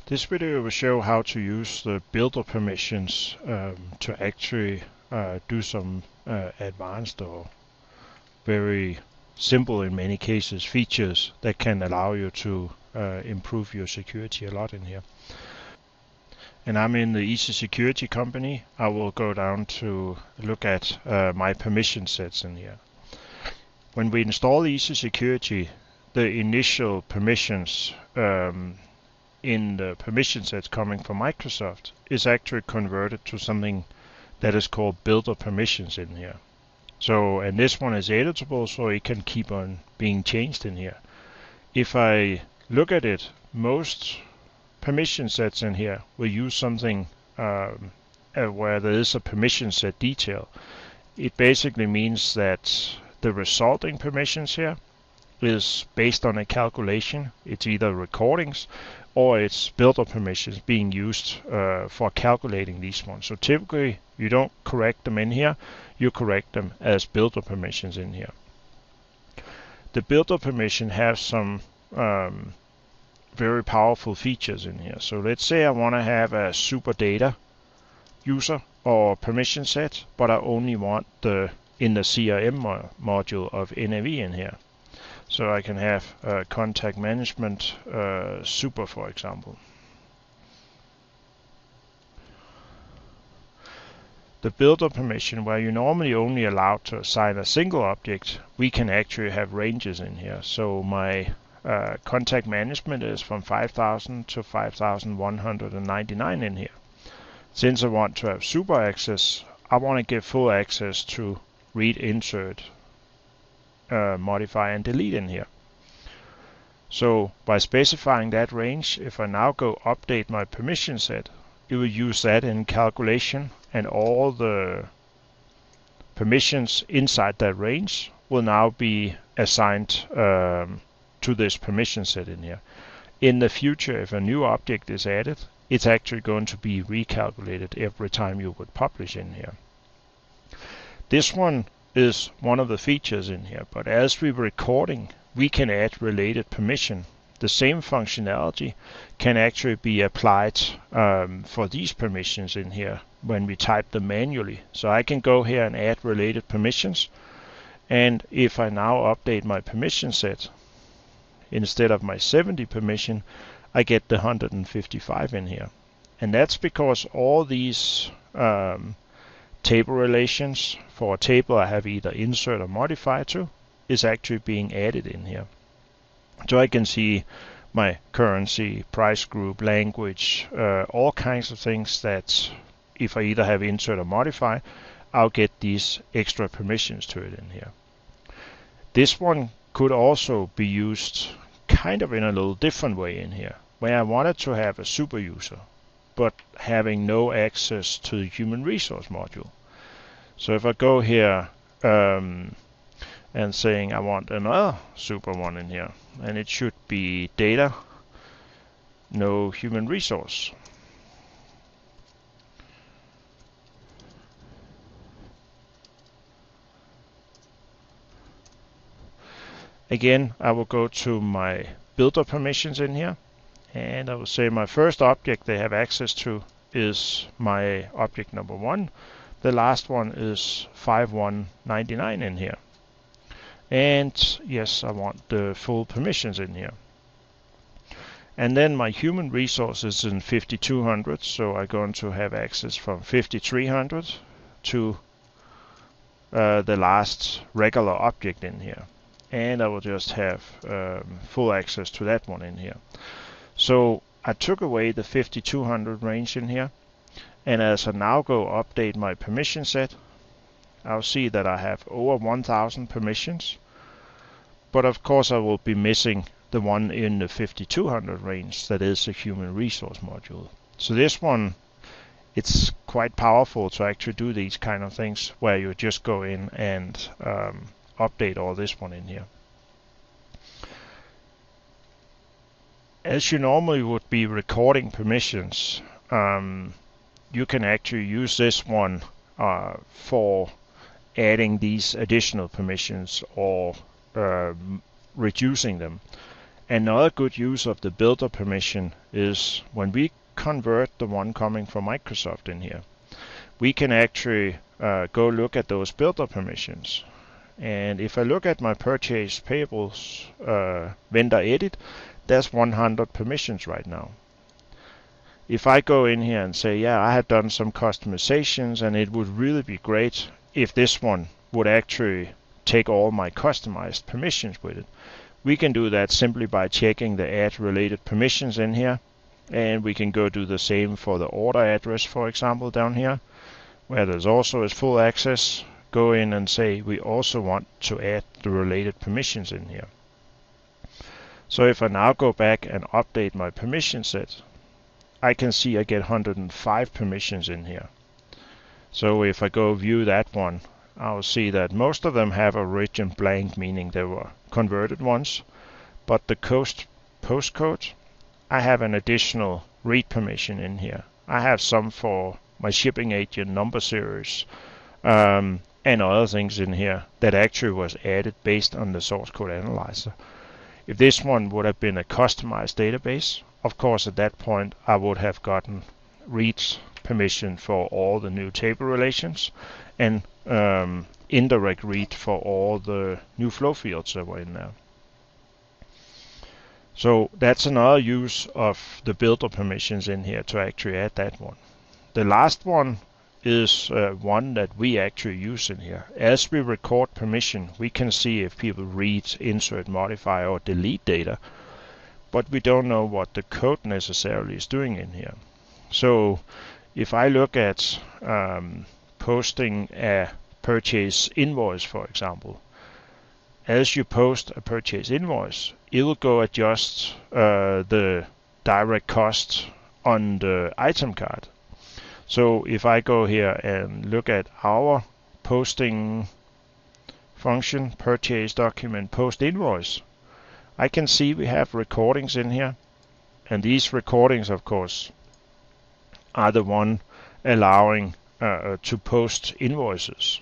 This video will show how to use the builder permissions to actually do some advanced or very simple in many cases features that can allow you to improve your security a lot in here. And I'm in the Easy Security company. I will go down to look at my permission sets in here. When we install Easy Security, the initial permissions in the permission sets coming from Microsoft is actually converted to something that is called builder permissions in here. So, and this one is editable, so it can keep on being changed in here. If I look at it, most permission sets in here will use something where there is a permission set detail. It basically means that the resulting permissions here is based on a calculation. It's either recordings or it's builder permissions being used for calculating these ones. So typically you don't correct them in here, you correct them as builder permissions in here. The builder permission has some very powerful features in here. So let's say I want to have a super data user or permission set, but I only want in the CRM module of NAV in here. So I can have contact management super, for example. The builder permission, where you normally only allowed to assign a single object, we can actually have ranges in here. So my contact management is from 5,000 to 5,199 in here. Since I want to have super access, I want to give full access to read, insert, modify and delete in here. So by specifying that range, if I now go update my permission set, it will use that in calculation, and all the permissions inside that range will now be assigned to this permission set in here. In the future, if a new object is added, it's actually going to be recalculated every time you would publish in here. This one is one of the features in here, but as we're recording, we can add related permission. The same functionality can actually be applied for these permissions in here when we type them manually. So I can go here and add related permissions, and if I now update my permission set, instead of my 70 permission, I get the 155 in here. And that's because all these table relations for a table I have either insert or modify to is actually being added in here. So I can see my currency, price group, language, all kinds of things that if I either have insert or modify, I'll get these extra permissions to it in here. This one could also be used kind of in a little different way in here, where I wanted to have a super user, but having no access to the human resource module. So if I go here and saying I want another super one in here, and it should be data, no human resource. Again, I will go to my builder permissions in here, and I will say my first object they have access to is my object number 1. The last one is 5199 in here. And yes, I want the full permissions in here. And then my human resources in 5200, so I'm going to have access from 5300 to the last regular object in here. And I will just have full access to that one in here. So I took away the 5200 range in here, and as I now go update my permission set, I'll see that I have over 1000 permissions, but of course I will be missing the one in the 5200 range that is a human resource module. So this one, it's quite powerful to actually do these kind of things where you just go in and update all this one in here. As you normally would be recording permissions, you can actually use this one for adding these additional permissions or reducing them. Another good use of the builder permission is when we convert the one coming from Microsoft in here, we can actually go look at those builder permissions. And if I look at my purchase payables vendor edit, there's 100 permissions right now. If I go in here and say, yeah, I have done some customizations and it would really be great if this one would actually take all my customized permissions with it, we can do that simply by checking the add related permissions in here. And we can go do the same for the order address, for example, down here, where there's also is full access. Go in and say we also want to add the related permissions in here. So if I now go back and update my permission set, I can see I get 105 permissions in here. So if I go view that one, I'll see that most of them have a region blank, meaning they were converted ones. But the postcode, I have an additional read permission in here. I have some for my shipping agent number series and other things in here that actually was added based on the source code analyzer. If this one would have been a customized database, of course at that point I would have gotten reads permission for all the new table relations and indirect read for all the new flow fields that were in there. So that's another use of the builder permissions in here to actually add that one. The last one is one that we actually use in here. As we record permission, we can see if people read, insert, modify, or delete data, but we don't know what the code necessarily is doing in here. So if I look at posting a purchase invoice, for example, as you post a purchase invoice, it will go adjust the direct cost on the item card. So if I go here and look at our posting function, purchase document, post invoice, I can see we have recordings in here. And these recordings, of course, are the one allowing to post invoices.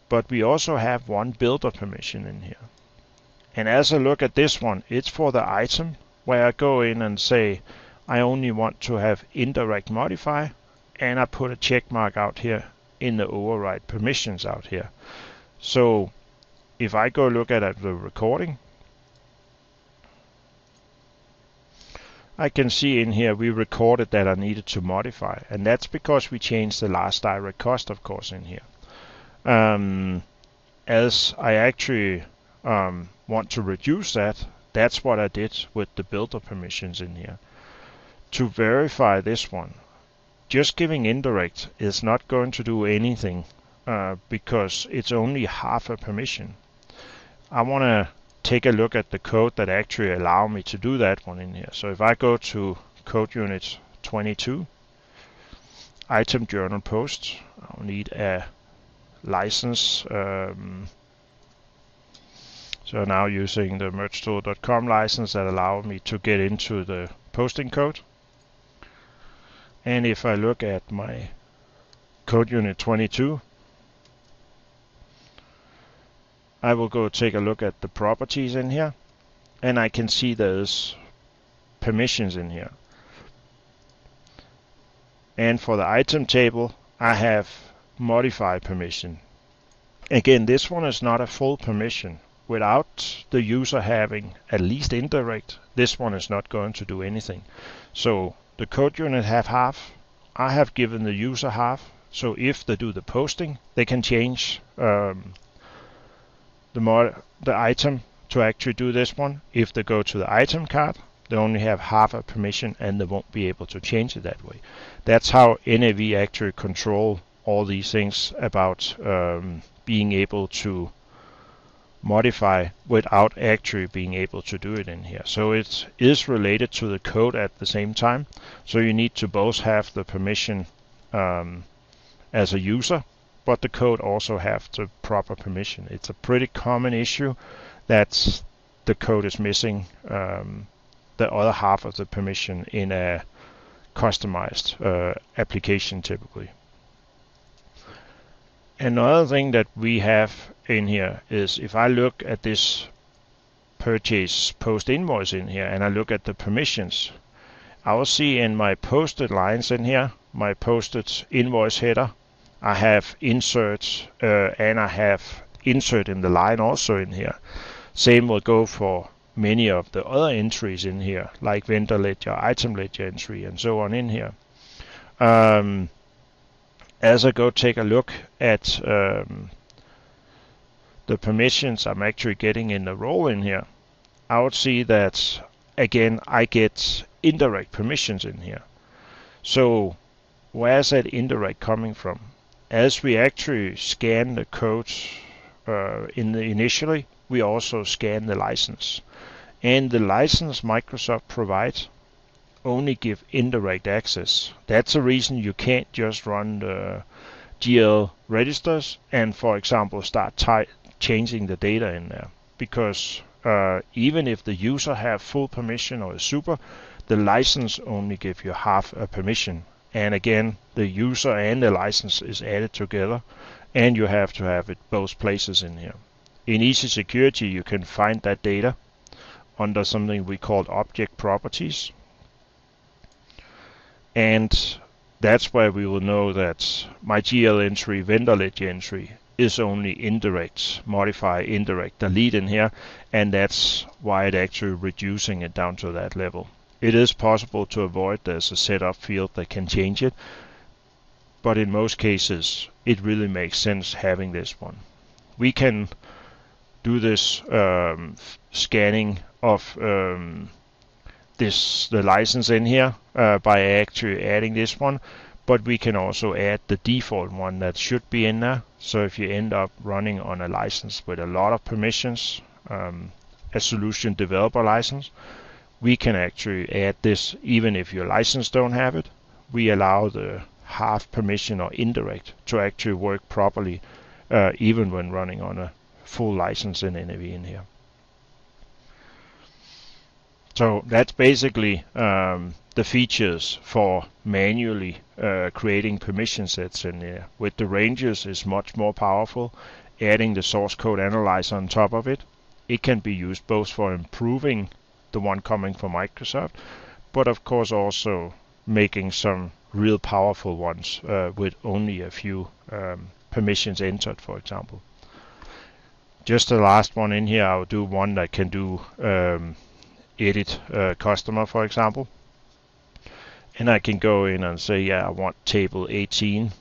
But we also have one builder permission in here. And as I look at this one, it's for the item where I go in and say, I only want to have indirect modify, and I put a check mark out here in the override permissions out here. So if I go look at the recording, I can see in here we recorded that I needed to modify, and that's because we changed the last direct cost, of course, in here. As I actually want to reduce that, that's what I did with the builder permissions in here. To verify this one, just giving indirect is not going to do anything because it's only half a permission. I want to take a look at the code that actually allow me to do that one in here. So if I go to code unit 22, item journal post, I'll need a license. So now using the mergetool.com license that allow me to get into the posting code. And if I look at my code unit 22, I will go take a look at the properties in here, and I can see there's permissions in here. And for the item table, I have modify permission. Again, this one is not a full permission. Without the user having at least indirect, this one is not going to do anything. So the code unit have half. I have given the user half. So if they do the posting, they can change the item to actually do this one. If they go to the item card, they only have half a permission and they won't be able to change it that way. That's how NAV actually control all these things about being able to modify without actually being able to do it in here. So it is related to the code at the same time. So you need to both have the permission as a user, but the code also have the proper permission. It's a pretty common issue that the code is missing the other half of the permission in a customized application typically. Another thing that we have in here is if I look at this purchase post invoice in here and I look at the permissions, I will see in my posted lines in here, my posted invoice header, I have inserts and I have insert in the line also in here. Same will go for many of the other entries in here, like vendor ledger, item ledger entry, and so on in here. As I go take a look at the permissions I'm actually getting in the role in here, I would see that again I get indirect permissions in here. So where's that indirect coming from? As we actually scan the codes initially, we also scan the license. And the license Microsoft provides only give indirect access. That's the reason you can't just run the GL registers and, for example, start changing the data in there. Because even if the user have full permission or is super, the license only give you half a permission. And again, the user and the license is added together, and you have to have it both places in here. In Easy Security, you can find that data under something we call object properties. And that's where we will know that my GL entry, vendor ledger entry, is only indirect, modify, indirect, delete in here, and that's why it's actually reducing it down to that level. It is possible to avoid. There's a setup field that can change it, but in most cases it really makes sense having this one. We can do this scanning of the license in here by actually adding this one, but we can also add the default one that should be in there. So if you end up running on a license with a lot of permissions, a solution developer license, we can actually add this even if your license don't have it. We allow the half permission or indirect to actually work properly even when running on a full license in NAV in here. So that's basically the features for manually creating permission sets in there. With the ranges is much more powerful. Adding the source code analyzer on top of it, it can be used both for improving the one coming from Microsoft, but of course also making some real powerful ones with only a few permissions entered, for example. Just the last one in here, I'll do one that can do edit customer, for example. And I can go in and say, yeah, I want table 18.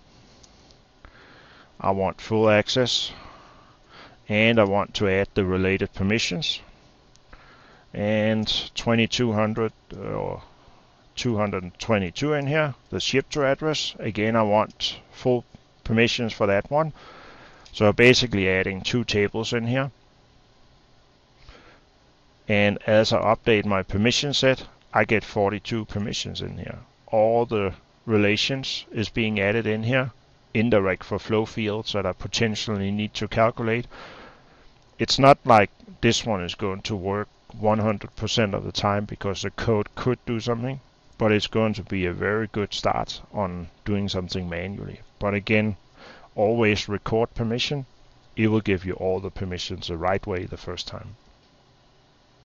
I want full access. And I want to add the related permissions. And 2200 or 222 in here, the ship to address. Again, I want full permissions for that one. So basically adding two tables in here. And as I update my permission set, I get 42 permissions in here. All the relations is being added in here, indirect for flow fields that I potentially need to calculate. It's not like this one is going to work 100% of the time because the code could do something, but it's going to be a very good start on doing something manually. But again, always record permission. It will give you all the permissions the right way the first time.